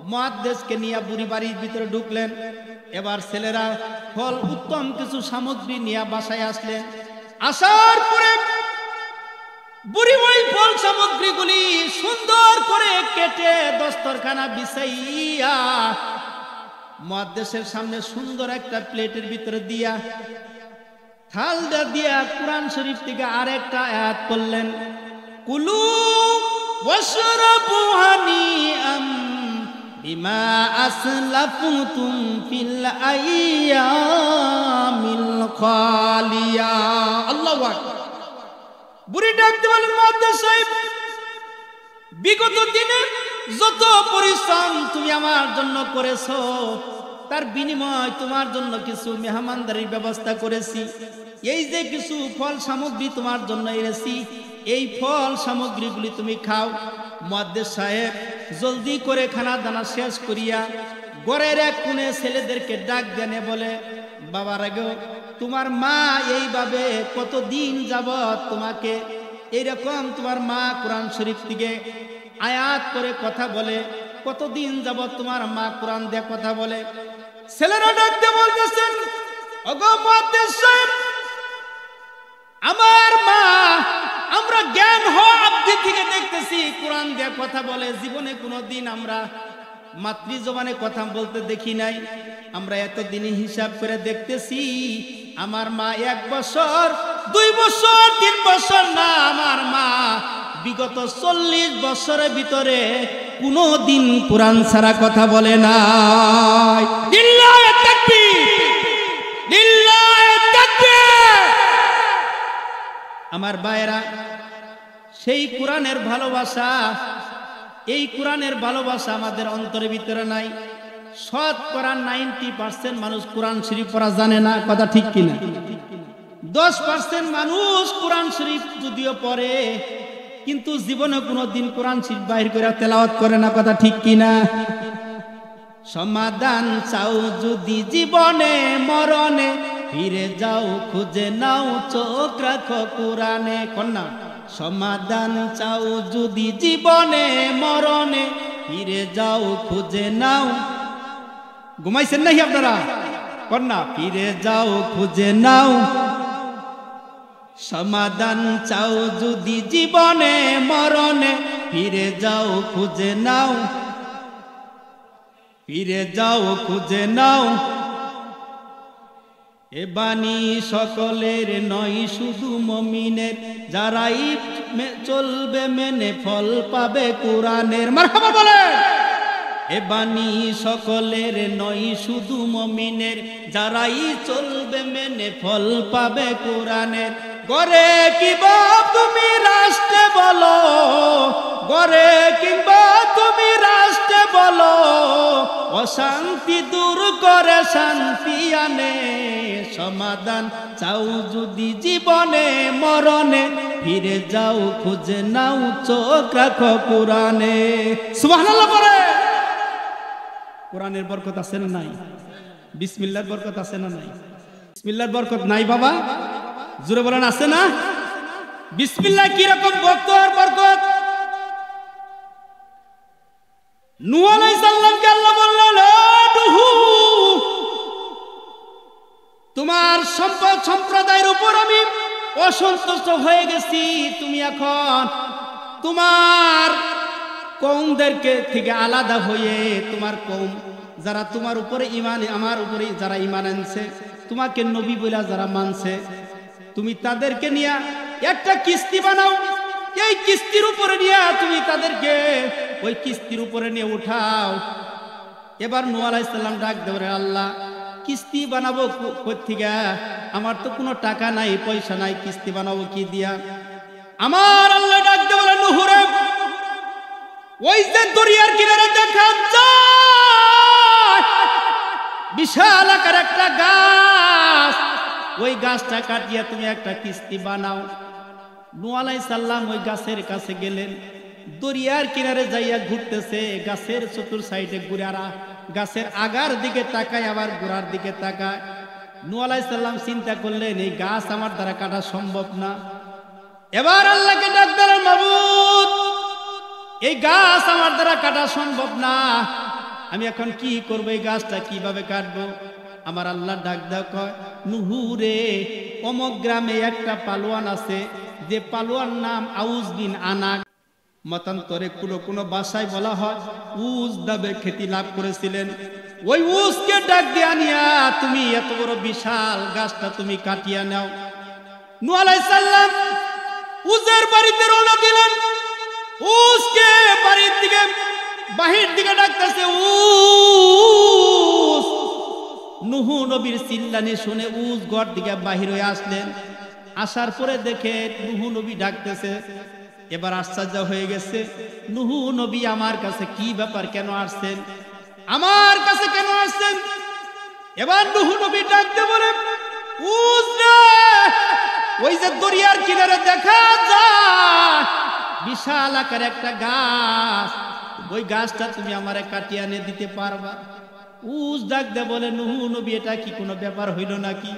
মুহাদ্দিসকে নিয়ে বুড়ি বাড়ির ভিতরে ঢুকলেন। এবার ছেলেরা ফল উত্তম কিছু সামগ্রী নিয়ে বাসায় আসলেন। আসার পরে বুড়ি ওই ফল সামগ্রীগুলি সুন্দর করে কেটে দস্তরখানা বিছাইয়া মুহাদ্দিসের সামনে সুন্দর একটা প্লেটের ভিতরে দিয়া থালটা দিয়া কোরআন শরীফ থেকে আরেকটা আয়াত পড়লেন, কুলু ওয়াশরাবু হানিআম বিমা আসলাফতুম ফিল আইয়ামিল খালিয়া। আল্লাহু আকবার। বুড়ি ডাকতে বলেন, মুহাদ্দিস সাহেব, বিগত দিনে যত পরিশ্রম তুমি আমার জন্য করেছো, তার বিনিময় তোমার জন্য কিছু মেহমানদারির ব্যবস্থা করেছি। এই যে কিছু ফল সামগ্রী তোমার জন্য এনেছি, এই ফল সামগ্রীগুলি তুমি খাও। মুহাদ্দিস সাহেব জলদি করে খানা দানা শেষ করিয়া ঘরের এক কোণে ছেলেদেরকে ডাক দেনে বলে, বাবার আগেও তোমার মা এইভাবে কতদিন যাবত তোমাকে এইরকম তোমার মা কোরআন শরীফ থেকে আয়াত করে কথা বলে, কতদিন যাবত তোমার মা কোরআন দিয়ে কথা বলে? ছেলেরা ডাকতে বলতেছেন, ওগো মুহাদ্দিস সাহেব, আমার মা আমরা জ্ঞান হওয়া অবধি থেকে দেখতেছি কোরআন দিয়ে কথা বলে, জীবনে কোনোদিন আমরা মাতৃ জবানে কথা বলতে দেখি নাই। আমরা এতদিনই হিসাব করে দেখতেছি আমার মা 1 বছর 2 বছর 3 বছর না, আমার মা বিগত 40 বছরের ভিতরে কোনোদিন কোরআন ছাড়া কথা বলে নাই। লিল্লাহি তাকবীর, লিল্লাহি তাকবীর। আমার ভাইরা, সেই কোরআনের ভালোবাসা, এই কোরআনের ভালোবাসা আমাদের অন্তরের ভিতরে নাই। শতকরা 90% মানুষ কোরআন শরীফ পড়া জানে না, কথা ঠিক কিনা? 10% মানুষ কোরআন শরীফ যদিও পড়ে কিন্তু জীবনে কোনোদিন কোরআন শরীফ বাহির করে তেলাওয়াত করে না, কথা ঠিক কিনা? সমাধান চাও যদি জীবনে মরণে, ফিরে যাও খুঁজে নাও চোখ রাখো কোরআনে। কন্যা, সমাধান চাও যদি জীবনে মরণে, ফিরে যাও খুঁজে নাও। ঘুমাইছেন নাকি আপনারা? কন্যা, ফিরে যাও খুঁজে নাও। সমাধান চাও যদি জীবনে মরণে, ফিরে যাও খুঁজে নাও, ফিরে যাও খুঁজে নাও। এ বাণী সকলের নয় শুধু মুমিনের, যারাই চলবে মেনে ফল পাবে কোরআনের। মারহাবা বলে। এ বাণী সকলের নয় শুধু মুমিনের, যারাই চলবে মেনে ফল পাবে কোরআনের। গরে কিংবা তুমি রাষ্ট্রে বলো, গরে কিংবা তুমি রাষ্ট্রে বলো, অশান্তি দূর করে শান্তি আনে। সমাধান চাও যদি জীবনে মরণে, ফিরে যাও খুঁজে নাও চোখ রাখো কোরআনে। সুবহানাল্লাহ পড়ে। কোরআনের বরকত আছে না নাই? বিসমিল্লাহর বরকত আছে না নাই? বিসমিল্লাহর বরকত নাই বাবা? জোরে বলেন, আছে না? বিসমিল্লাহ কি রকম বরকত? নূহ আলাইহিস সালামকে আল্লাহ বললেন, নূহ, তোমার সম্প্রদায়ের উপর আমি অসন্তুষ্ট হয়ে গেছি। তুমি এখন তোমার কওমদেরকে থেকে আলাদা হয়ে, তোমার কওম যারা তোমার উপরে ঈমান, আমার উপরে যারা ঈমান আনছে, তোমাকে নবী বলে যারা মানছে, তুমি তাদেরকে নিয়ে একটা কিস্তি বানাও। এই কিস্তির উপরে নিয়ে তুমি তাদেরকে ওই কিস্তির উপরে নিয়ে উঠাও। এবার নূহ আলাইহিস সালাম ডাক দেবে, আল্লাহ কিস্তি বানাবো কই থেকে? আমার তো কোনো টাকা নাই, পয়সা নাই, কিস্তি বানাবো কি দিয়া? আমার আল্লাহ ডাক দেবে, নূহ রে, ওই যে দরিয়ার কিনারে দেখা যায় বিশাল আকার একটা গাছ, ওই গাছটা কাটিয়ে তুমি একটা কিস্তি বানাও। নূহ আলাইহিস সালাম ওই গাছের কাছে গেলেন, দরিয়ার কিনারে যাইয়া ঘুরতেছে, গাছের চতুর সাইডে ঘুরারা, গাছের আগার দিকে তাকায় আবার গোড়ার দিকে তাকায়। নূহ আলাইহিস সালাম চিন্তা করলেন, এই গাছ আমার দ্বারা কাটা সম্ভব না। এবার আল্লাহকে ডাক দিলেন, মাবুদ, এই গাছ আমার দ্বারা কাটা সম্ভব না, আমি এখন কি করবো? এই গাছটা কিভাবে কাটবো? আমার আল্লাহ ডাক দাও, কয়, নূহ রে, অমুক গ্রামে একটা পালোয়ান আছে, যে পালোয়ান নাম আউস বিন আনাক। মতান্তরে কোনো ভাষায় বলা হয় উজ দাবে খ্যাতি লাভ করেছিলেন। ওই উজকে ডাক দিয়া নিয়া তুমি এত বড় বিশাল গাছটা তুমি কাটিয়া নাও। নূহ আলাইহিস সালাম উজের বাড়িতে রওনা দিলেন। উজকে বাড়ির দিকে বাহির দিকে ডাকতেছে, উজ। নূহ নবীর চিল্লানি শুনে উজ ঘর দিকে বাহির হয়ে আসলেন। আসার পরে দেখে নূহ নবী ডাকতেছে। এবার আশ্চর্য হয়ে গেছে, নূহ নবী আমার কাছে কি ব্যাপার, কেন আসছেন? আমার কাছে কেন আসছেন? এবার নূহ নবী ডাকতে বলে, উজ রে, ওই যে দরিয়ার কিনারে দেখা যায় বিশাল আকার একটা গাছ, ওই গাছটা তুমি আমারে কাটিয়ে এনে দিতে পারবা? উজ ডাক দে বলে, নূহ নবী, এটা কি কোনো ব্যাপার হইল নাকি?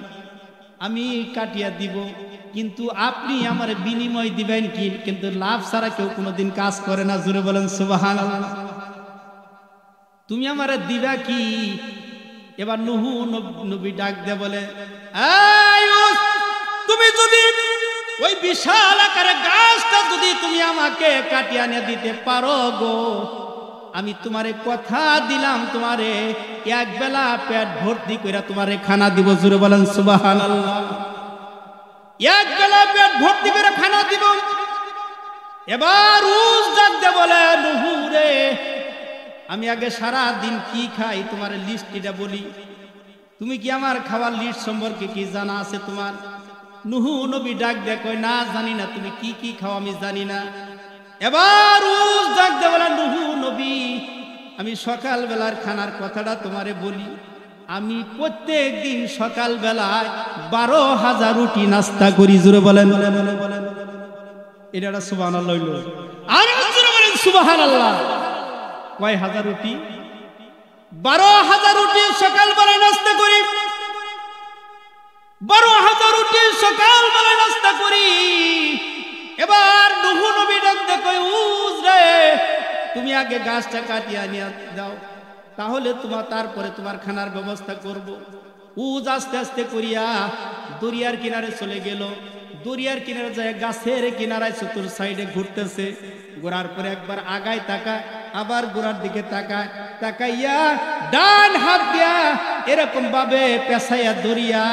আমি কাটিয়া দিব, কিন্তু আপনি আমার বিনিময় দিবেন কি? কিন্তু লাভ ছাড়া কেউ কোনোদিন কাজ করে না। জোরে বলেন সুবহানাল্লাহ। তুমি আমারে দিবা কি? এবার নুহু নবী ডাক দে বলে, তুমি যদি ওই বিশাল আকারের গাছটা যদি তুমি আমাকে কাটিয়ে এনে দিতে পারো গো, আমি তোমারে কথা দিলাম, তোমারে এক বেলা পেট ভর্তি করে তোমারে খানা দিব। জোরে বলেন সুবহানাল্লাহ। এক বেলা পেট ভর্তি করে খানা দিব। এবার উস ডাক দে বলে, নুহু রে, আমি আগে সারা দিন কি খাই তোমার লিস্টটা বলি। তুমি কি আমার খাওয়ার লিস্ট সম্পর্কে কি জানা আছে তোমার? নুহু নবী ডাক দে কয়, না জানি না, তুমি কি কি খাও আমি জানি না। এবার উস ডাক দে বলে, নুহু নবী, আমি সকাল বেলার খানার কথাটা তোমারে বলি। আমি প্রত্যেক দিন সকাল বেলায় 12,000 রুটি নাস্তা করি। জোরে বলেন, এটা সুবহানাল্লাহ হইল। আর জোরে বলেন সুবহানাল্লাহ। কয় হাজার রুটি? 12,000 রুটি সকাল বেলায় নাস্তা করি। 12,000 রুটি সকাল বেলায় নাস্তা করি। এবার নুহু নবী ডাক দে কয়, উজ রে, তুমি আগে গাছটা কাটিয়ে নিয়ে দাও, তাহলে তারপরে তোমার খানার ব্যবস্থা করব। উজ আস্তে আস্তে করিয়া দরিয়ার কিনারে চলে গেল। দরিয়ার কিনারে যায়, গাছের কিনারায় চতুর সাইডে ঘুরতেছে। ঘোরার পরে একবার আগায় তাকায়, আবার গোড়ার দিকে তাকায়, তাকাইয়া ডান হাত দিয়া এরকম ভাবে পেছাইয়া দরিয়া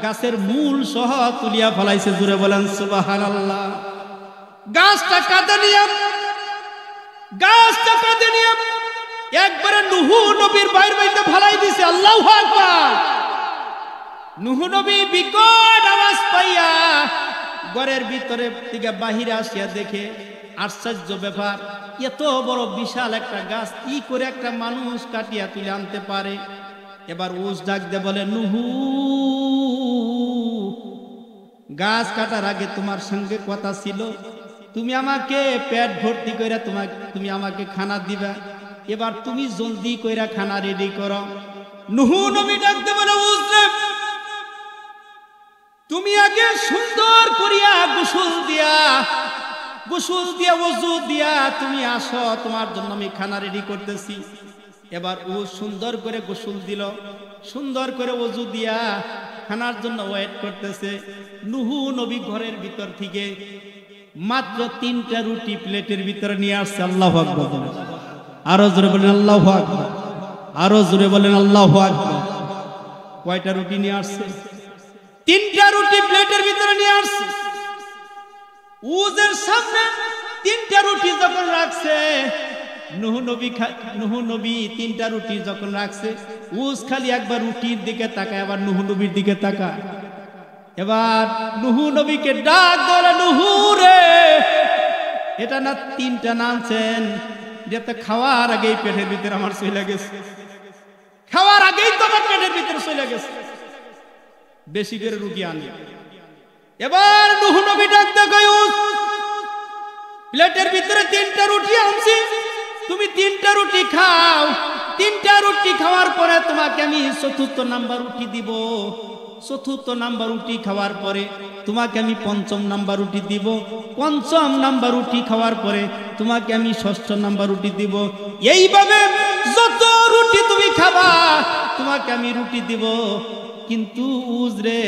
গাছের মূল সহ তুলিয়া ফলাইছে। জুড়ে বলেন সুবহানাল্লাহ। গাছটা কাঁদে নিয়ে একবারে নুহু নবীর বাইর বাইতে ফলাই দিছে। আল্লাহু আকবার। নুহু নবী বিকট আওয়াজ পাইয়া ঘরের ভিতরে থেকে বাহিরে আসিয়া দেখে, আশ্চর্য ব্যাপার, এত বড় বিশাল একটা গাছ কি করে একটা মানুষ কাটিয়া তুলে আনতে পারে? এবার উস ডাক দে বলে, নুহু, গাছ কাটার আগে তোমার সঙ্গে কথা ছিল, তুমি আমাকে পেট ভর্তি কইরা তুমি আমাকে খানা দিবা। এবার তুমি জলদি কইরা খানা রেডি করো। নুহু নবী ডাক দে বলে, উস রে, তুমি আগে সুন্দর করিয়া গোসল দিয়া ওযু দিয়া তুমি আসো, তোমার জন্য আমি খানা রেডি করতেছি। এবার ও সুন্দর করে গোসল দিল, সুন্দর করে ওযু দিয়া খানার জন্য ওয়েট করতেছে। নুহু নবী ঘরের ভিতর থেকে মাত্র 3টা রুটি প্লেটের ভিতরে নিয়ে আসছে। আল্লাহু আকবার। আরো জোরে বলেন আল্লাহু আকবার। আরো জোরে বলেন আল্লাহু আকবার। কয়টা রুটি নিয়ে আসছে? 3টা রুটি প্লেটের ভিতরে নিয়ে আসছে। উজের সামনে 3টা রুটি যখন রাখছে, নুহু নবী 3টা রুটি যখন রাখছে, উজ খালি একবার রুটির দিকে তাকায়, আবার নুহু নবীর দিকে তাকায়। এবার নুহু নবীকে ডাক ধরে, নুহু রে, এটা না 3টা নামছেন, যেটা খাওয়ার আগেই পেটের ভিতরে আমার চলে গেছে, খাওয়ার আগেই তো আমার পেটের ভিতরে চলে গেছে, বেশি করে রুটি আনি। এবার নুহু নবী ডাক দে কয়, প্লেটের ভিতরে 3টা রুটি আনছি, তুমি 3টা রুটি খাও। 3টা রুটি খাওয়ার পরে তোমাকে আমি 4র্থ নাম্বার রুটি দিব। 4র্থ নাম্বার রুটি খাওয়ার পরে তোমাকে আমি 5ম নাম্বার রুটি দিব। 5ম নাম্বার রুটি খাওয়ার পরে তোমাকে আমি 6ষ্ঠ নাম্বার রুটি দিব। এইভাবে যত রুটি তুমি খাবা তোমাকে আমি রুটি দিব। কিন্তু উজরে,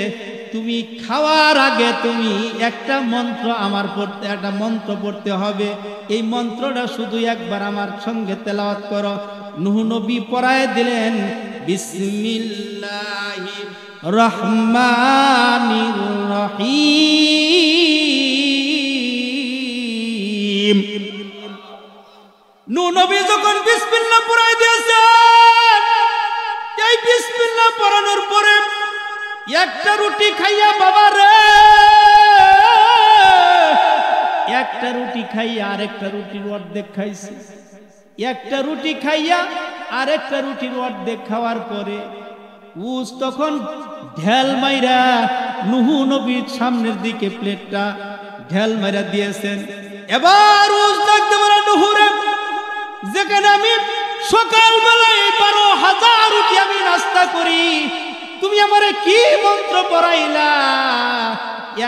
তুমি খাওয়ার আগে তুমি একটা মন্ত্র আমার পড়তে, একটা মন্ত্র পড়তে হবে। এই মন্ত্রটা শুধু একবার আমার সঙ্গে তেলাওয়াত করো। নুহু নবী পড়ায় দিলেন, বিসমিল্লাহির রহমানির রহিম। নুহু নবী যখন বিসমিল্লাহ পড়ায় দিয়েছেন, এই বিসমিল্লাহ পড়ানোর পরে একটা রুটি খাইয়া, বাবা রে, একটা রুটি খাইয়া আরেকটা রুটির অর্ধেক খাইছে। একটা রুটি খাইয়া আরেকটা রুটির অর্ধেক খাওয়ার পরে উস তখন ঢেল মাইরা নুহু নবীর সামনের দিকে প্লেটটা ঢেল মাইরা দিয়েছেন। এবার উস ডাকতে বলে, নুহু রে, যেখানে আমি সকালবেলায় 12,000 রুটি আমি নাস্তা করি, তুমি আমারে কি মন্ত্র পড়াইলা?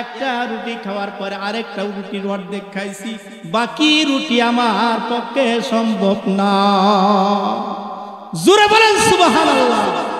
একটা রুটি খাওয়ার পরে আরেকটা রুটির অর্ধেক খাইছি, বাকি রুটি আমার পক্ষে সম্ভব না। জোরে বলেন সুবহানাল্লাহ।